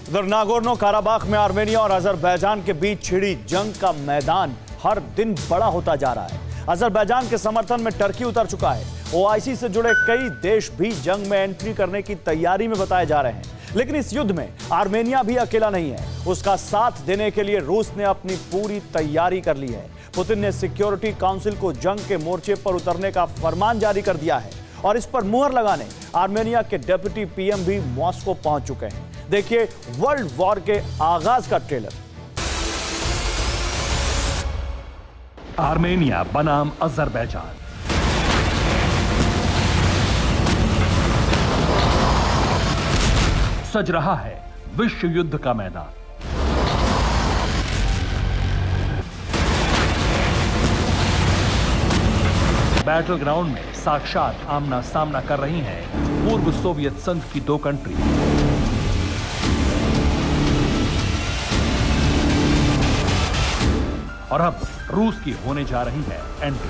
उधर Nagorno Karabakh में Armenia और अजरबैजान के बीच छिड़ी जंग का मैदान हर दिन बड़ा होता जा रहा है। अजरबैजान के समर्थन में टर्की उतर चुका है। ओआईसी से जुड़े कई देश भी जंग में एंट्री करने की तैयारी में बताए जा रहे हैं। लेकिन इस युद्ध में आर्मेनिया भी अकेला नहीं है। उसका साथ देने के लिए रूस ने अपनी पूरी तैयारी कर ली है। पुतिन ने सिक्योरिटी काउंसिल को जंग के मोर्चे पर उतरने का फरमान जारी कर दिया है और इस पर मुहर लगाने आर्मेनिया के डिप्टी पीएम भी मॉस्को पहुंच चुके हैं। देखिए वर्ल्ड वॉर के आगाज का ट्रेलर। आर्मेनिया बनाम अजरबैजान। सज रहा है विश्व युद्ध का मैदान। बैटल ग्राउंड में साक्षात आमना सामना कर रही हैं पूर्व सोवियत संघ की दो कंट्री। और अब रूस की होने जा रही है एंट्री।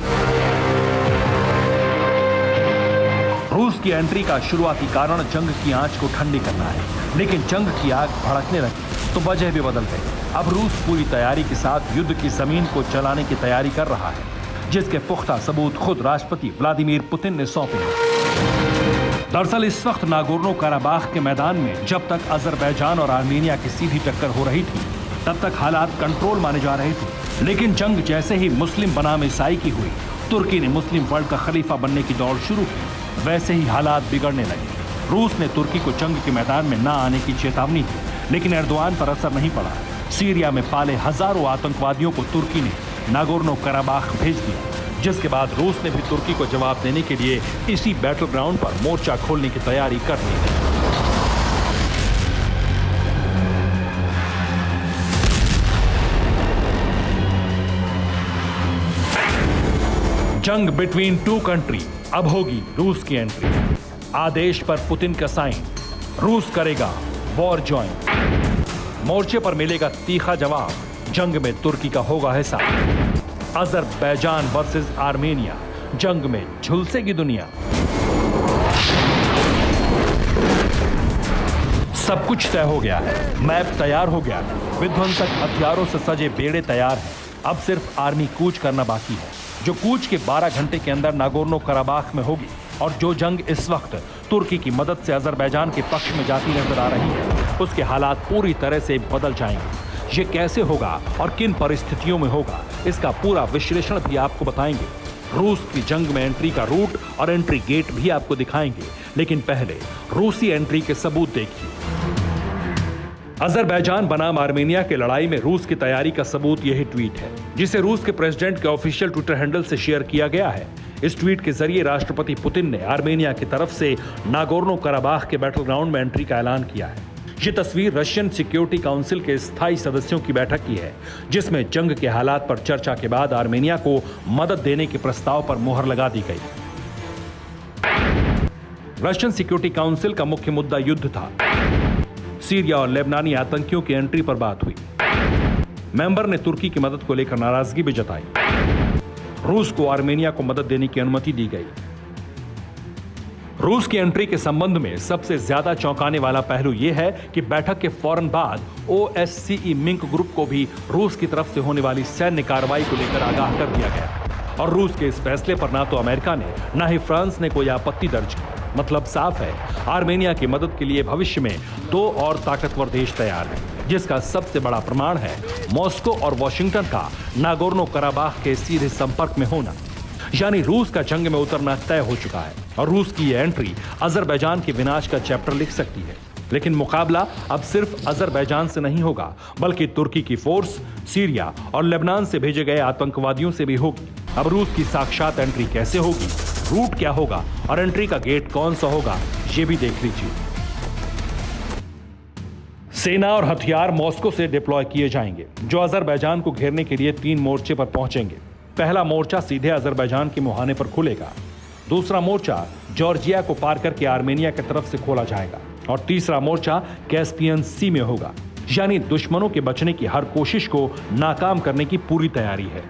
रूस की एंट्री का शुरुआती कारण जंग की आंच को ठंडी करना है, लेकिन जंग की आग भड़कने लगी तो वजह भी बदल गई। अब रूस पूरी तैयारी के साथ युद्ध की जमीन को जलाने की तैयारी कर रहा है, जिसके पुख्ता सबूत खुद राष्ट्रपति व्लादिमीर पुतिन ने सौंपे हैं। दरअसल इस वक्त नागोर्नो काराबाख के मैदान में जब तक अजरबैजान और आर्मेनिया की सीधी टक्कर हो रही थी, तब तक हालात कंट्रोल माने जा रहे थे। लेकिन जंग जैसे ही मुस्लिम बनाम ईसाई की हुई, तुर्की ने मुस्लिम वर्ल्ड का खलीफा बनने की दौड़ शुरू की, वैसे ही हालात बिगड़ने लगे। रूस ने तुर्की को जंग के मैदान में न आने की चेतावनी दी, लेकिन एर्दोआन पर असर नहीं पड़ा। सीरिया में पाले हजारों आतंकवादियों को तुर्की ने नागोर्नो काराबाख भेज दिया, जिसके बाद रूस ने भी तुर्की को जवाब देने के लिए इसी बैटल ग्राउंड पर मोर्चा खोलने की तैयारी कर ली। जंग बिटवीन टू कंट्री। अब होगी रूस की एंट्री। आदेश पर पुतिन का साइन। रूस करेगा वॉर ज्वाइन। मोर्चे पर मिलेगा तीखा जवाब। जंग में तुर्की का होगा हिस्सा। Azerbaijan versus Armenia. जंग में झुलसेगी दुनिया। सब कुछ तय हो गया है। मैप तैयार हो गया है। विध्वंसक हथियारों से सजे बेड़े तैयार हैं। अब सिर्फ आर्मी कूच करना बाकी है, जो कूच के 12 घंटे के अंदर नागोर्नो काराबाख में होगी। और जो जंग इस वक्त तुर्की की मदद से अजरबैजान के पक्ष में जाती नजर आ रही है, उसके हालात पूरी तरह से बदल जाएंगे। ये कैसे होगा और किन परिस्थितियों में होगा, इसका पूरा विश्लेषण भी आपको बताएंगे। रूस की जंग में एंट्री का रूट और एंट्री गेट भी आपको दिखाएंगे। लेकिन पहले रूसी एंट्री के सबूत देखिए। अजरबैजान बनाम आर्मेनिया की लड़ाई में रूस की तैयारी का सबूत यही ट्वीट है, जिसे रूस के प्रेसिडेंट के ऑफिशियल ट्विटर हैंडल से शेयर किया गया है। इस ट्वीट के जरिए राष्ट्रपति पुतिन ने आर्मेनिया की तरफ से नागोर्नो काराबाख के बैटल ग्राउंड में एंट्री का ऐलान किया है। ये तस्वीर रशियन सिक्योरिटी काउंसिल के स्थायी सदस्यों की बैठक की है, जिसमें जंग के हालात पर चर्चा के बाद आर्मेनिया को मदद देने के प्रस्ताव पर मुहर लगा दी गई। रशियन सिक्योरिटी काउंसिल का मुख्य मुद्दा युद्ध था। सीरिया और लेबनानी आतंकियों की एंट्री पर बात हुई। मेंबर ने तुर्की की मदद को लेकर नाराजगी भी जताई। रूस को आर्मेनिया को मदद देने की अनुमति दी गई। रूस की एंट्री के संबंध में सबसे ज्यादा चौंकाने वाला पहलू यह है कि बैठक के फौरन बाद OSCE मिंक ग्रुप को भी रूस की तरफ से होने वाली सैन्य कार्रवाई को लेकर आगाह कर दिया गया। और रूस के इस फैसले पर ना तो अमेरिका ने ना ही फ्रांस ने कोई आपत्ति दर्ज की। मतलब साफ है, आर्मेनिया की मदद के लिए भविष्य में 2 और ताकतवर देश तैयार हैं, जिसका सबसे बड़ा प्रमाण है मॉस्को और वॉशिंगटन का नागोर्नो काराबाख के सीधे संपर्क में होना। यानी रूस का जंग में उतरना तय हो चुका है और रूस की यह एंट्री अजरबैजान के विनाश का चैप्टर लिख सकती है। लेकिन मुकाबला अब सिर्फ अजरबैजान से नहीं होगा, बल्कि तुर्की की फोर्स, सीरिया और लेबनान से भेजे गए आतंकवादियों से भी होगी। अब रूस की साक्षात एंट्री कैसे होगी, रूट क्या होगा और एंट्री का गेट कौन सा होगा, ये भी देख लीजिए। सेना और हथियार मॉस्को से डिप्लॉय किए जाएंगे, जो अजरबैजान को घेरने के लिए 3 मोर्चे पर पहुंचेंगे। पहला मोर्चा सीधे अजरबैजान के मुहाने पर खुलेगा। दूसरा मोर्चा जॉर्जिया को पार करके आर्मेनिया की तरफ से खोला जाएगा और तीसरा मोर्चा कैस्पियन सी में होगा। यानी दुश्मनों के बचने की हर कोशिश को नाकाम करने की पूरी तैयारी है।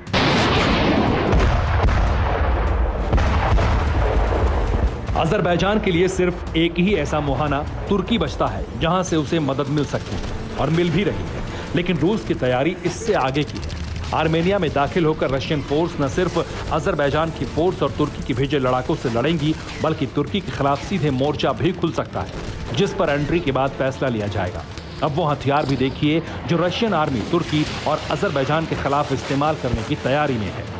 अजरबैजान के लिए सिर्फ एक ही ऐसा मुहाना तुर्की बचता है जहां से उसे मदद मिल सकती है और मिल भी रही है, लेकिन रूस की तैयारी इससे आगे की है। आर्मेनिया में दाखिल होकर रशियन फोर्स न सिर्फ अजरबैजान की फोर्स और तुर्की के भेजे लड़ाकों से लड़ेंगी, बल्कि तुर्की के खिलाफ सीधे मोर्चा भी खुल सकता है, जिस पर एंट्री के बाद फैसला लिया जाएगा। अब वो हथियार भी देखिए जो रशियन आर्मी तुर्की और अजरबैजान के खिलाफ इस्तेमाल करने की तैयारी में है।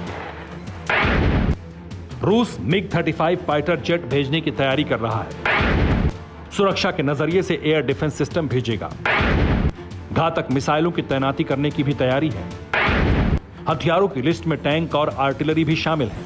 रूस MiG-35 फाइटर जेट भेजने की तैयारी कर रहा है। सुरक्षा के नजरिए से एयर डिफेंस सिस्टम भेजेगा। घातक मिसाइलों की तैनाती करने की भी तैयारी है। हथियारों की लिस्ट में टैंक और आर्टिलरी भी शामिल है।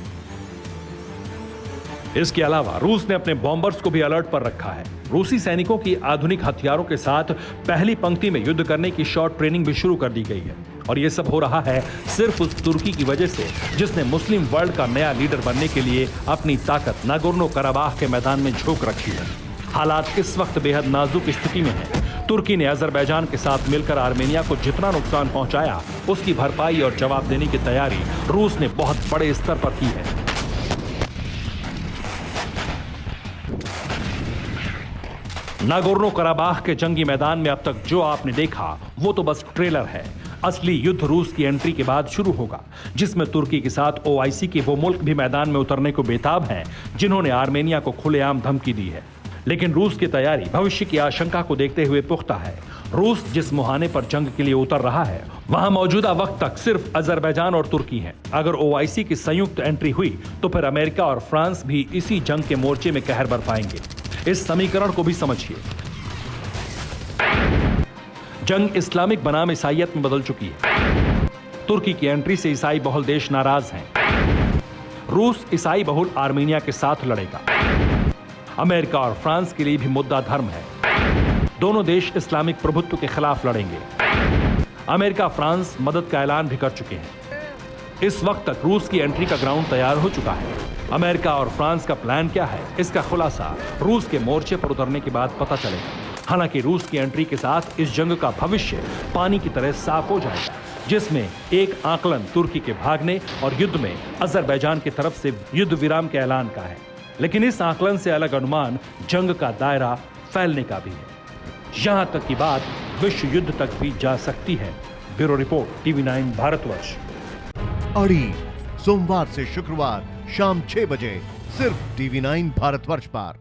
इसके अलावा रूस ने अपने बॉम्बर्स को भी अलर्ट पर रखा है। रूसी सैनिकों की आधुनिक हथियारों के साथ पहली पंक्ति में युद्ध करने की शॉर्ट ट्रेनिंग भी शुरू कर दी गई है। और यह सब हो रहा है सिर्फ उस तुर्की की वजह से जिसने मुस्लिम वर्ल्ड का नया लीडर बनने के लिए अपनी ताकत नागोर्नो कराबाख के मैदान में झोंक रखी है। हालात इस वक्त बेहद नाजुक स्थिति में है। तुर्की ने अजरबैजान के साथ मिलकर आर्मेनिया को जितना नुकसान पहुंचाया, उसकी भरपाई और जवाब देने की तैयारी रूस ने बहुत बड़े स्तर पर की है। नागोर्नो कराबाख के जंगी मैदान में अब तक जो आपने देखा वो तो बस ट्रेलर है। असली युद्ध रूस की एंट्री के बाद शुरू होगा, जिसमें तुर्की के साथ ओआईसी के वो मुल्क भी मैदान में उतरने को बेताब हैं जिन्होंने आर्मेनिया को खुलेआम धमकी दी है। लेकिन रूस की तैयारी भविष्य की आशंका को देखते हुए पुख्ता है। रूस जिस मुहाने पर जंग के लिए उतर रहा है, वहां मौजूदा वक्त तक सिर्फ अजरबैजान और तुर्की हैं। अगर ओआईसी की संयुक्त एंट्री हुई तो फिर अमेरिका और फ्रांस भी इसी जंग के मोर्चे में कहर बरपाएंगे। इस समीकरण को भी समझिए। जंग इस्लामिक बनाम ईसाइयत में बदल चुकी है। तुर्की की एंट्री से ईसाई बहुल देश नाराज हैं। रूस ईसाई बहुल आर्मेनिया के साथ लड़ेगा। अमेरिका और फ्रांस के लिए भी मुद्दा धर्म है। दोनों देश इस्लामिक प्रभुत्व के खिलाफ लड़ेंगे। अमेरिका फ्रांस मदद का ऐलान भी कर चुके हैं। इस वक्त तक रूस की एंट्री का ग्राउंड तैयार हो चुका है। अमेरिका और फ्रांस का प्लान क्या है, इसका खुलासा रूस के मोर्चे पर उतरने के बाद पता चलेगा। हालांकि रूस की एंट्री के साथ इस जंग का भविष्य पानी की तरह साफ हो जाएगा, जिसमें एक आकलन तुर्की के भागने और युद्ध में अजरबैजान की तरफ से युद्ध विराम के ऐलान का है। लेकिन इस आकलन से अलग अनुमान जंग का दायरा फैलने का भी है। यहां तक की बात विश्व युद्ध तक भी जा सकती है। Bureau report, TV9 Bharatvarsh. अड़ी सोमवार से शुक्रवार शाम 6 बजे सिर्फ TV9 भारतवर्ष पर।